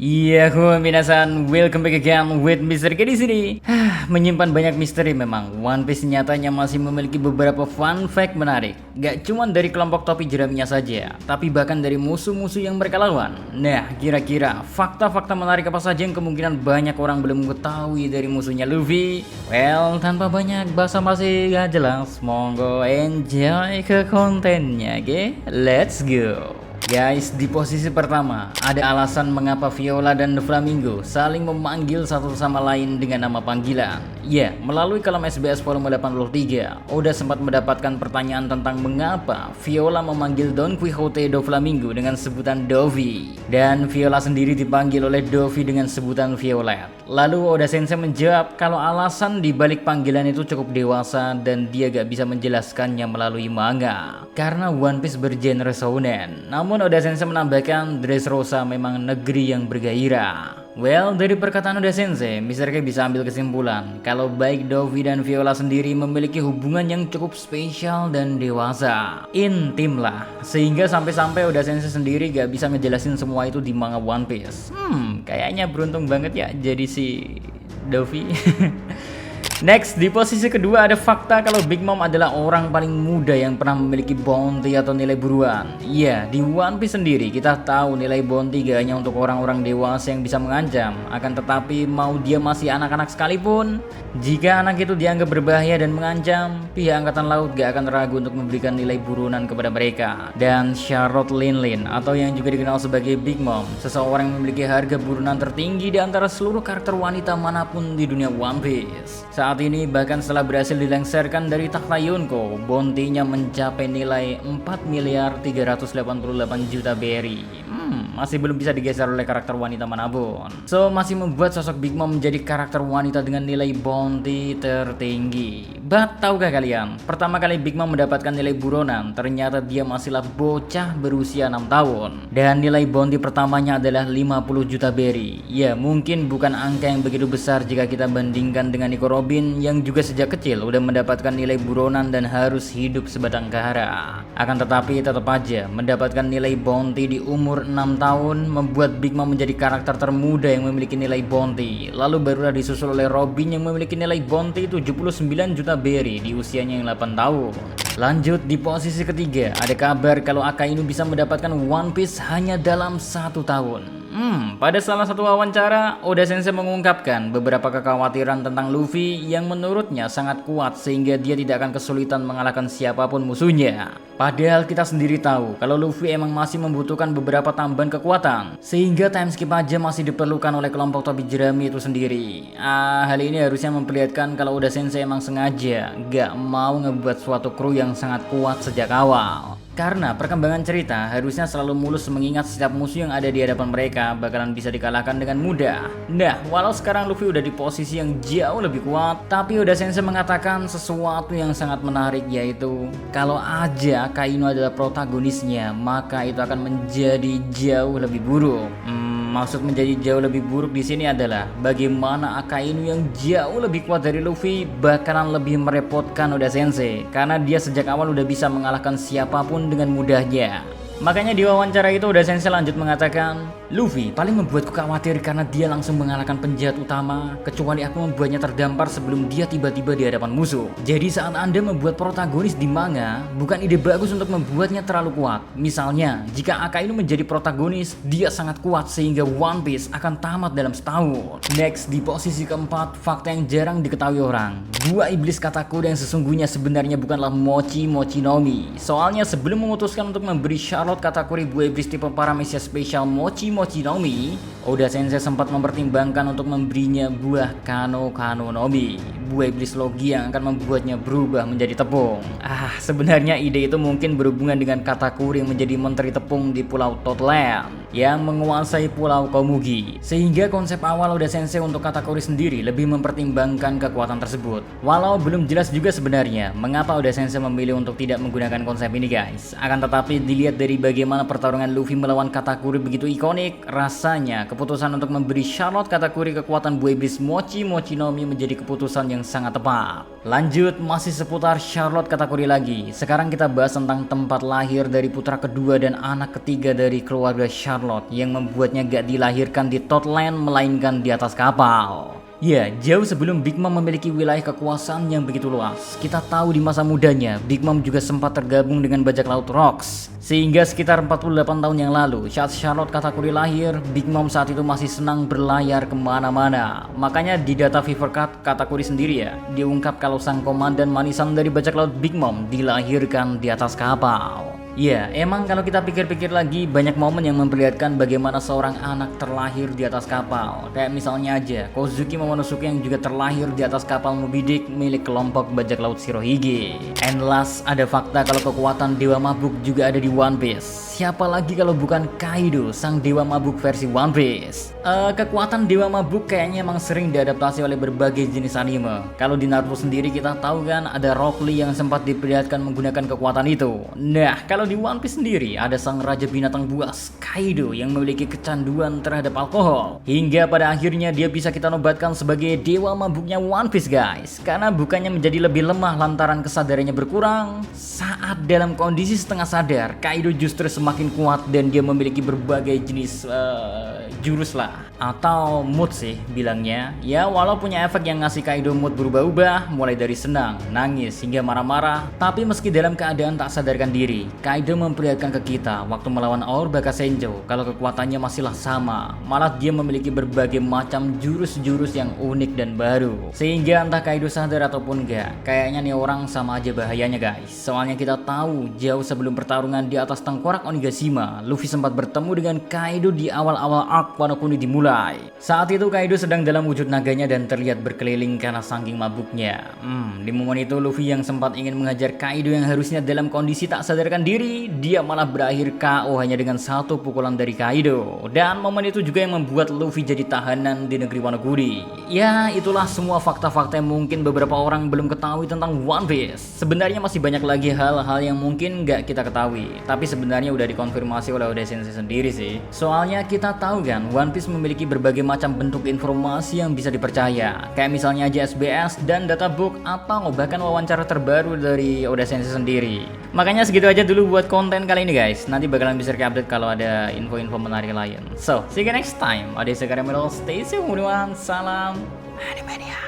Iya, minasan, welcome back again with Mr. K di sini. Menyimpan banyak misteri memang. One Piece nyatanya masih memiliki beberapa fun fact menarik. Gak cuma dari kelompok topi jeraminya saja, tapi bahkan dari musuh-musuh yang mereka lawan. Nah, kira-kira fakta-fakta menarik apa saja yang kemungkinan banyak orang belum mengetahui dari musuhnya Luffy? Well, tanpa banyak basa-basi gak jelas, monggo enjoy ke kontennya, oke? Let's go. Guys, di posisi pertama, ada alasan mengapa Viola dan Doflamingo saling memanggil satu sama lain dengan nama panggilan. Ya, melalui kolom SBS volume 83, Oda sempat mendapatkan pertanyaan tentang mengapa Viola memanggil Don Quixote Doflamingo dengan sebutan Dovi, dan Viola sendiri dipanggil oleh Dovi dengan sebutan Violet. Lalu Oda Sensei menjawab kalau alasan dibalik panggilan itu cukup dewasa dan dia gak bisa menjelaskannya melalui manga, karena One Piece bergenre shounen. Namun Oda Sensei menambahkan Dressrosa memang negeri yang bergairah. Well, dari perkataan Oda Sensei, Mr. K bisa ambil kesimpulan kalau baik Dovi dan Viola sendiri memiliki hubungan yang cukup spesial dan dewasa, intim lah, sehingga sampai-sampai Oda Sensei sendiri gak bisa ngejelasin semua itu di manga One Piece. Kayaknya beruntung banget ya jadi si Dovi. Next, di posisi kedua ada fakta kalau Big Mom adalah orang paling muda yang pernah memiliki bounty atau nilai buruan. Iya, di One Piece sendiri kita tahu nilai bounty gak hanya untuk orang-orang dewasa yang bisa mengancam, akan tetapi mau dia masih anak-anak sekalipun, jika anak itu dianggap berbahaya dan mengancam, pihak Angkatan Laut gak akan ragu untuk memberikan nilai burunan kepada mereka. Dan Charlotte Linlin, atau yang juga dikenal sebagai Big Mom, seseorang yang memiliki harga burunan tertinggi di antara seluruh karakter wanita manapun di dunia One Piece. Saat ini bahkan setelah berhasil dilengsarkan dari takhta Yonko, bounty-nya mencapai nilai 4 miliar 388 juta berry. Masih belum bisa digeser oleh karakter wanita manapun. So, masih membuat sosok Big Mom menjadi karakter wanita dengan nilai bounty tertinggi. But, tahukah kalian, pertama kali Big Mom mendapatkan nilai buronan, ternyata dia masihlah bocah berusia 6 tahun. Dan nilai bounty pertamanya adalah 50 juta berry. Ya, mungkin bukan angka yang begitu besar jika kita bandingkan dengan Nico Robin yang juga sejak kecil udah mendapatkan nilai buronan dan harus hidup sebatang kara. Akan tetapi tetap aja mendapatkan nilai bounty di umur 6 tahun membuat Big Mom menjadi karakter termuda yang memiliki nilai bounty. Lalu barulah disusul oleh Robin yang memiliki nilai bounty 79 juta berry di usianya yang 8 tahun. Lanjut, di posisi ketiga ada kabar kalau Akainu bisa mendapatkan One Piece hanya dalam 1 tahun. Pada salah satu wawancara, Oda Sensei mengungkapkan beberapa kekhawatiran tentang Luffy yang menurutnya sangat kuat sehingga dia tidak akan kesulitan mengalahkan siapapun musuhnya. Padahal kita sendiri tahu kalau Luffy emang masih membutuhkan beberapa tambahan kekuatan, sehingga time skip aja masih diperlukan oleh kelompok topi jerami itu sendiri. Hal ini harusnya memperlihatkan kalau Oda Sensei emang sengaja gak mau ngebuat suatu kru yang sangat kuat sejak awal. Karena perkembangan cerita harusnya selalu mulus mengingat setiap musuh yang ada di hadapan mereka bakalan bisa dikalahkan dengan mudah. Nah, walau sekarang Luffy udah di posisi yang jauh lebih kuat, tapi Oda Sensei mengatakan sesuatu yang sangat menarik, yaitu kalau aja Akainu adalah protagonisnya, maka itu akan menjadi jauh lebih buruk. Maksud menjadi jauh lebih buruk di sini adalah bagaimana Akainu yang jauh lebih kuat dari Luffy bakalan lebih merepotkan Oda Sensei karena dia sejak awal udah bisa mengalahkan siapapun dengan mudahnya. Makanya di wawancara itu Oda Sensei lanjut mengatakan, Luffy paling membuatku khawatir karena dia langsung mengalahkan penjahat utama, kecuali aku membuatnya terdampar sebelum dia tiba-tiba di hadapan musuh. Jadi saat Anda membuat protagonis di manga, bukan ide bagus untuk membuatnya terlalu kuat. Misalnya, jika Akainu menjadi protagonis, dia sangat kuat sehingga One Piece akan tamat dalam setahun. Next, di posisi keempat, fakta yang jarang diketahui orang. Gua iblis Katakuri yang sesungguhnya sebenarnya bukanlah Mochi Mochi no Mi. Soalnya sebelum memutuskan untuk memberi Charlotte Katakuri buah iblis tipe Paramecia spesial Mochi Mochi no Mi, Oda Sensei sempat mempertimbangkan untuk memberinya buah Kano Kano no Mi, buah iblis logi yang akan membuatnya berubah menjadi tepung. Sebenarnya ide itu mungkin berhubungan dengan Katakuri yang menjadi menteri tepung di Pulau Toadland yang menguasai Pulau Komugi, sehingga konsep awal Oda Sensei untuk Katakuri sendiri lebih mempertimbangkan kekuatan tersebut. Walau belum jelas juga sebenarnya mengapa Oda Sensei memilih untuk tidak menggunakan konsep ini, guys. Akan tetapi dilihat dari bagaimana pertarungan Luffy melawan Katakuri begitu ikonik, rasanya keputusan untuk memberi Charlotte Katakuri kekuatan buah iblis Mochi Mochi no Mi menjadi keputusan yang sangat tepat. Lanjut, masih seputar Charlotte Katakuri lagi. Sekarang kita bahas tentang tempat lahir dari putra kedua dan anak ketiga dari keluarga Charlotte Charlotte yang membuatnya gak dilahirkan di Totland melainkan di atas kapal. Ya, jauh sebelum Big Mom memiliki wilayah kekuasaan yang begitu luas, kita tahu di masa mudanya Big Mom juga sempat tergabung dengan bajak laut Rocks. Sehingga sekitar 48 tahun yang lalu, saat Charlotte Katakuri lahir, Big Mom saat itu masih senang berlayar kemana-mana. Makanya di data Fever Cut Katakuri sendiri ya, diungkap kalau sang komandan manisan dari bajak laut Big Mom dilahirkan di atas kapal. Ya, emang kalau kita pikir-pikir lagi banyak momen yang memperlihatkan bagaimana seorang anak terlahir di atas kapal. Kayak misalnya aja Kozuki Momonosuke yang juga terlahir di atas kapal Moby Dick milik kelompok bajak laut Shirohige. And last, ada fakta kalau kekuatan Dewa Mabuk juga ada di One Piece. Siapa lagi kalau bukan Kaido, sang Dewa Mabuk versi One Piece. Kekuatan Dewa Mabuk kayaknya emang sering diadaptasi oleh berbagai jenis anime. Kalau di Naruto sendiri kita tahu kan ada Rock Lee yang sempat diperlihatkan menggunakan kekuatan itu. Nah, kalau di One Piece sendiri ada sang raja binatang buas Kaido yang memiliki kecanduan terhadap alkohol, hingga pada akhirnya dia bisa kita nobatkan sebagai dewa mabuknya One Piece guys. Karena bukannya menjadi lebih lemah lantaran kesadarannya berkurang, saat dalam kondisi setengah sadar Kaido justru semakin kuat dan dia memiliki berbagai jenis jurus lah, atau mood sih bilangnya. Ya, walau punya efek yang ngasih Kaido mood berubah-ubah, mulai dari senang, nangis, hingga marah-marah. Tapi meski dalam keadaan tak sadarkan diri, Kaido memperlihatkan ke kita waktu melawan Aur Baka Senjo kalau kekuatannya masihlah sama. Malah dia memiliki berbagai macam jurus-jurus yang unik dan baru. Sehingga entah Kaido sadar ataupun enggak, kayaknya nih orang sama aja bahayanya guys. Soalnya kita tahu jauh sebelum pertarungan di atas tengkorak Onigashima, Luffy sempat bertemu dengan Kaido di awal-awal arc Wano Kuni dimulai. Saat itu Kaido sedang dalam wujud naganya dan terlihat berkeliling karena saking mabuknya. Di momen itu Luffy yang sempat ingin mengajar Kaido yang harusnya dalam kondisi tak sadarkan diri, dia malah berakhir KO hanya dengan satu pukulan dari Kaido. Dan momen itu juga yang membuat Luffy jadi tahanan di negeri Wano Kuni. Ya, itulah semua fakta-fakta yang mungkin beberapa orang belum ketahui tentang One Piece. Sebenarnya masih banyak lagi hal-hal yang mungkin nggak kita ketahui, tapi sebenarnya udah dikonfirmasi oleh Oda Sensei sendiri sih. Soalnya kita tahu kan One Piece memiliki berbagai macam bentuk informasi yang bisa dipercaya. Kayak misalnya aja SBS dan databook atau bahkan wawancara terbaru dari Oda Sensei sendiri. Makanya segitu aja dulu buat konten kali ini guys. Nanti bakalan bisa update kalau ada info-info menarik lain. So, see you next time. Ada Sekarang Stay safe everyone. Salam Animania.